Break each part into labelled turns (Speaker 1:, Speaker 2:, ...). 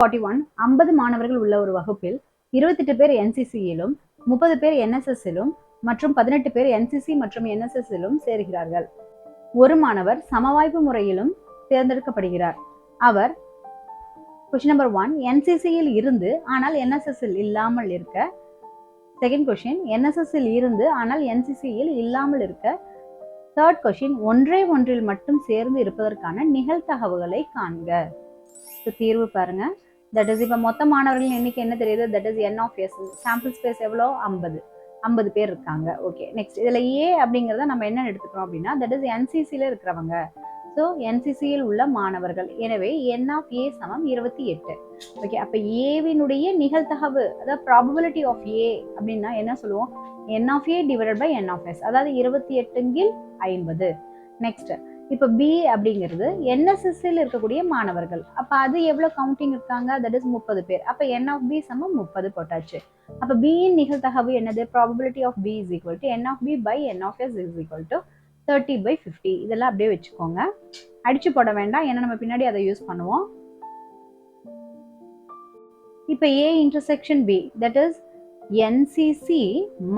Speaker 1: 41 50 மாணவர்கள் உள்ள ஒரு வகுப்பில் 28 பேர் என்சிசியிலும் 30 பேர் என்எஸ்எஸ்ஸிலும் மற்றும் 18 பேர் என்சிசி மற்றும் என்எஸ்எஸ்ஸிலும் சேர்கிறார்கள். ஒரு மாணவர் சமவாய்ப்பு முறையிலும் தேர்ந்தெடுக்கப்படுகிறார். அவர் கொஸ்டின் நம்பர் 1 என்சிசியில் இருந்து ஆனால் என்எஸ்எஸ்ஸில் இல்லாமல் இருக்க. செகண்ட் கொஸ்டின் என்எஸ்எஸ்ஸில் இருந்து ஆனால் என்சிசியில் இல்லாமல் இருக்க. தேர்ட் கொஸ்டின் ஒன்றில் மட்டும் சேர்ந்து இருப்பதற்கான நிகழ்தகவுகளை காண்க. தீர்வு பாருங்க. தட் இஸ் இப்போ மொத்த மாணவர்கள் எண்ணிக்கை என்ன தெரியுது? That is n of s. Sample space எவ்வளோ? 50 பேர் இருக்காங்க. ஓகே, நெக்ஸ்ட் இதில் ஏ அப்படிங்கிறத நம்ம என்ன எடுத்துக்கிறோம் அப்படின்னா தட் இஸ் என்சிசியில் இருக்கிறவங்க. ஸோ என்சிசியில் உள்ள மாணவர்கள். எனவே n of a சமம் 28. ஓகே, அப்போ ஏவினுடைய நிகழ்தகவு அதாவது ப்ராபபிலிட்டி ஆஃப் ஏ அப்படின்னா என்ன சொல்லுவோம்? n of a divided by n of s, அதாவது 28/50. நெக்ஸ்ட் இப்போ பி அப்படிங்கிறது என்எஸ்எஸ்ஸில் இருக்கக்கூடிய மாணவர்கள். அப்போ அது எவ்வளோ கவுண்டிங் இருக்காங்க? தட் இஸ் 30 பேர். அப்போ n of b சமம் 30 போட்டாச்சு. அப்போ பியின் நிகழ்தகவு என்னது? Probability of b is equal to n of b by n of s is equal to 30/50. இதெல்லாம் அப்படியே வச்சுக்கோங்க, அடிச்சு போட வேண்டாம், ஏன்னா நம்ம பின்னாடி அதை யூஸ் பண்ணுவோம். இப்போ a intersection b that is NCC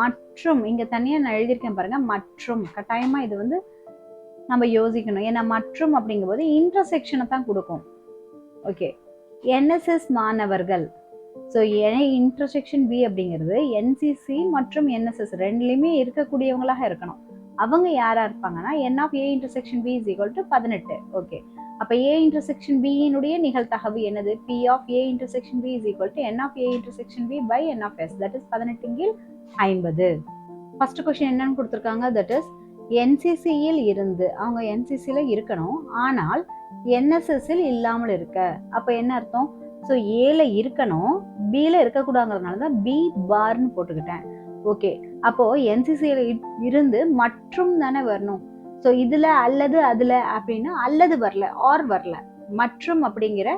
Speaker 1: மற்றும், இங்கே தனியாக நான் எழுதியிருக்கேன் பாருங்க, மற்றும். கட்டாயமாக இது வந்து நம்ம யோசிக்கணும், ஏன்னா மற்றும் அப்படிங்கும்போது இன்டர்செக்ஷனை தான் கொடுக்கும். ஓகே, என்எஸ்எஸ் மாணவர்கள். ஸோ இன்டர்செக்ஷன் பி அப்படிங்கிறது என்சிசி மற்றும் என்எஸ்எஸ் ரெண்டுலையுமே இருக்கக்கூடியவங்களாக இருக்கணும். அவங்க யாரா இருப்பாங்கன்னா n of a intersection b is equal to 18. Okay, அப்போ a இன்டர்செக்ஷன் b இனுடைய நிகழ்தகவு என்னது? p of a intersection b is equal to n of a intersection b by n of s, that is 18/50. First question என்னன்னு கொடுத்துருக்காங்க? That is என்சிசியில் இருந்து, அவங்க என்சிசியில் இருக்கணும் ஆனால் என்எஸ்எஸ்ஸில் இல்லாமல் இருக்க. அப்போ என்ன அர்த்தம்? ஸோ ஏல இருக்கணும், பியில் இருக்கக்கூடாதுங்கிறதுனால தான் பி பார்னு போட்டுக்கிட்டேன். ஓகே, அப்போ என்சிசியில் இருந்து மற்றும் தானே வரணும். ஸோ இதில் அல்லது அதில் அப்படின்னா அல்லது வரல, ஆர் வரல, மற்றும் அப்படிங்கிற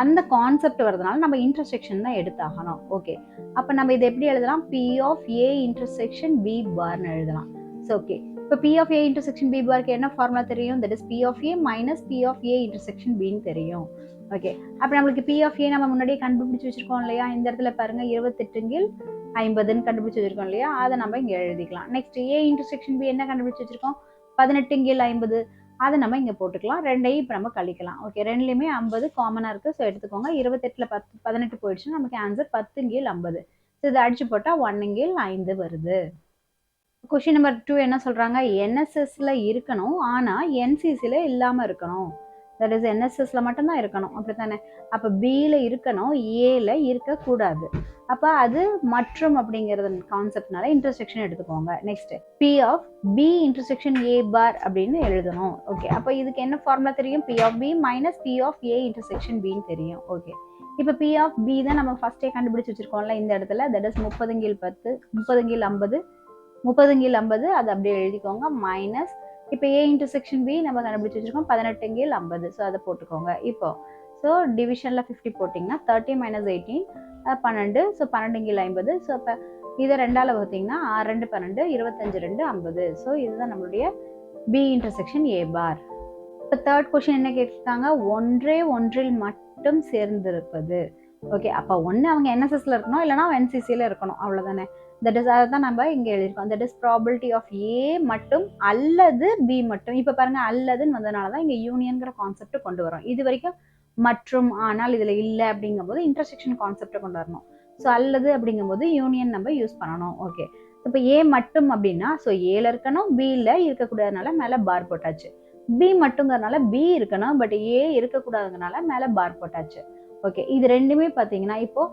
Speaker 1: அந்த கான்செப்ட் வரதுனால நம்ம இன்டர்செக்ஷன் தான் எடுத்தாகணும். ஓகே, அப்போ நம்ம இதை எப்படி எழுதலாம்? P of A intersection B பார்னு எழுதலாம். ஸோ ஓகே, இப்போ P of A intersection B பாருக்கு என்ன ஃபார்முலா தெரியும்? That is P of A minus P of A intersection Bன்னு தெரியும். ஓகே, அப்போ நம்மளுக்கு P of A நம்ம முன்னாடியே கண்டுபிடிச்சி வச்சிருக்கோம் இல்லையா? இந்த இடத்துல பாருங்க 28/50ன்னு கண்டுபிடிச்சி வச்சிருக்கோம் இல்லையா? அதை நம்ம இங்கே எழுதிக்கலாம். நெக்ஸ்ட் A intersection B என்ன கண்டுபிடிச்சி வச்சிருக்கோம்? 18/50. அதை நம்ம இங்கே போட்டுக்கலாம். ரெண்டையும் இப்போ நம்ம கழிக்கலாம். ஓகே, ரெண்டுலேயுமே 50 காமனாக இருக்குது. ஸோ எடுத்துக்கோங்க. 28ல் 18 போயிடுச்சுன்னா நமக்கு ஆன்சர் 10/50. ஸோ இதை அடிச்சு போட்டால் 1/5 வருது. கொஸ்டின் நம்பர் 2 என்ன சொல்றாங்க? என்எஸ்எஸ்ல இருக்கணும் ஆனா என்சிசில இல்லாம இருக்கணும். தட் இஸ் என்எஸ்எஸ்ல மட்டும்தான் இருக்கணும், அப்படித்தானே? அப்ப பில இருக்கணும், ஏல இருக்கக்கூடாது. அப்ப அது மற்றும் அப்படிங்கிறது கான்செப்ட்னால இன்டர்செக்ஷன் எடுத்துக்கோங்க. Next P of B intersection A bar அப்படின்னு எழுதணும். ஓகே, அப்ப இதுக்கு என்ன ஃபார்முலா தெரியும்? P of B minus P of A intersection பின்னு தெரியும். ஓகே, இப்போ பி ஆஃப் பி தான் நம்ம ஃபர்ஸ்டே கண்டுபிடிச்சு வச்சிருக்கோம்ல இந்த இடத்துல. That is 30/10 30/50 30/50. அது அப்படியே எழுதிக்கோங்க. மைனஸ் இப்போ ஏ இன்டர்செக்ஷன் பி நம்ம கண்டுபிடிச்சு வச்சிருக்கோம் 18/50. ஸோ அதை போட்டுக்கோங்க. இப்போ ஸோ டிவிஷனில் 50 போட்டிங்கன்னா 30 - 18 12. ஸோ 12/50. ஸோ இப்போ இதை ரெண்டால் வகுத்தீங்கன்னா 6 2 12 25 2 50. ஸோ இதுதான் நம்மளுடைய பி இன்டர்செக்ஷன் ஏ பார். இப்போ தேர்ட் கொஸ்டின் என்ன கேட்டிருக்காங்க? ஒன்றில் மட்டும் சேர்ந்திருப்பது. ஓகே, அப்போ ஒன்று அவங்க என்எஸ்எஸ்ல இருக்கணும், இல்லைனா என்சிசியில் இருக்கணும், அவ்வளோதானே? தட் இஸ் அதை தான் நம்ம இங்கே எழுதியிருக்கோம். தட் இஸ் ப்ராபபிலிட்டி ஆஃப் ஏ மட்டும் அல்லது பி மட்டும். இப்போ பாருங்க, அல்லதுன்னு வந்ததுனால தான் இங்கே யூனியன்கிற கான்செப்ட் கொண்டு வரோம். இது வரைக்கும் மற்றும் ஆனால் இதில் இல்லை அப்படிங்கும்போது இன்டர்செக்ஷன் கான்செப்டை கொண்டு வரணும். ஸோ அல்லது அப்படிங்கும்போது யூனியன் நம்ம யூஸ் பண்ணணும். ஓகே, இப்போ ஏ மட்டும் அப்படின்னா ஸோ ஏல இருக்கணும், பியில் இருக்கக்கூடாதுனால மேலே பார் போட்டாச்சு. பி மட்டுங்கிறதுனால பி இருக்கணும், பட் ஏ இருக்கக்கூடாதுனால மேலே பார் போட்டாச்சு. ஓகே, இது ரெண்டுமே பார்த்தீங்கன்னா இப்போ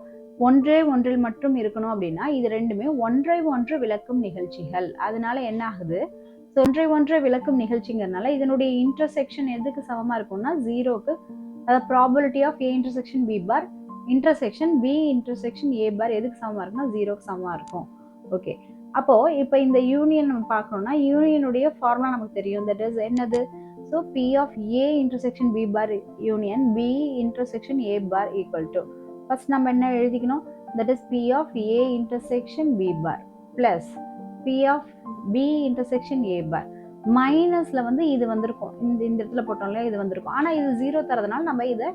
Speaker 1: ஒன்றில் மட்டும் இருக்கணும் அப்படின்னா இது ரெண்டுமே ஒன்றை விளக்கும் நிகழ்ச்சிகள். அதனால என்ன ஆகுது? ஒன்றை விளக்கும் நிகழ்ச்சிங்கிறதுனால இதனுடைய இன்டர்செக்ஷன் எதுக்கு சமமா இருக்கும்னா 0க்கு. அதாவது probability of A intersection B bar intersection B intersection A bar எதுக்கு சமமா இருக்குன்னா 0க்கு சமமா இருக்கும். ஓகே, அப்போ இப்போ இந்த யூனியன் நம்ம பார்க்கணும்னா யூனியனுடைய ஃபார்முலா நமக்கு தெரியும். தட் இஸ் என்னது? So P of A intersection B bar union B intersection A bar equal to first நம்ம என்ன எழுதிக்கணும்? That is P of A intersection B bar plus P of B intersection A bar மைனஸ்ல வந்து இது வந்திருக்கும், இந்த இடத்துல போட்டோம்ல இது வந்திருக்கும். ஆனால் இது 0 தரதுனால நம்ம இதை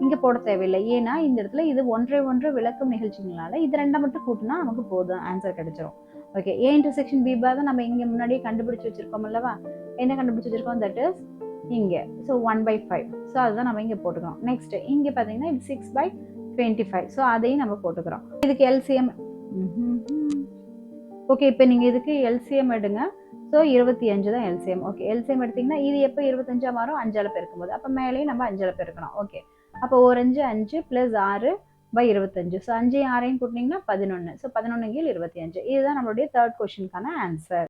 Speaker 1: இங்கே போட தேவையில்லை. ஏன்னா இந்த இடத்துல இது ஒன்றை ஒன்று விளக்கும் நிகழ்ச்சிகளால இது ரெண்டை மட்டும் கூட்டினா நமக்கு போதும், ஆன்சர் கிடைச்சிரும். ஓகே, ஏ இன்டர்செக்ஷன் பி பார் தான் நம்ம இங்கே முன்னாடியே கண்டுபிடிச்சு வச்சிருக்கோம் அல்லவா? என்ன கண்டுபிடிச்சு வச்சிருக்கோம்? தட் இஸ் இங்கே. ஸோ 1/5. ஸோ அதுதான் நம்ம இங்கே போட்டுக்கிறோம். நெக்ஸ்ட் இங்கே பார்த்தீங்கன்னா இது 6/25. ஸோ அதையும் நம்ம போட்டுக்கிறோம். இதுக்கு எல்சிஎம். ஓகே, இப்போ நீங்கள் இதுக்கு எல்சிஎம் எடுங்க. ஸோ 25 தான் எல்சிஎம். ஓகே, எல்சிஎம் எடுத்திங்கன்னா இது எப்போ 25 மாறும்? 5ஆல் பெருக்கும்போது. அப்போ மேலேயும் நம்ம 5ஆல் பெருக்கணும். ஓகே, அப்போ ஒரு 5 5 + 6/25. ஸோ 5 6 கூட்டினீங்கன்னா 11. ஸோ 11 × 25. இதுதான் நம்மளுடைய தேர்ட் கொஸ்டினுக்கான ஆன்சர்.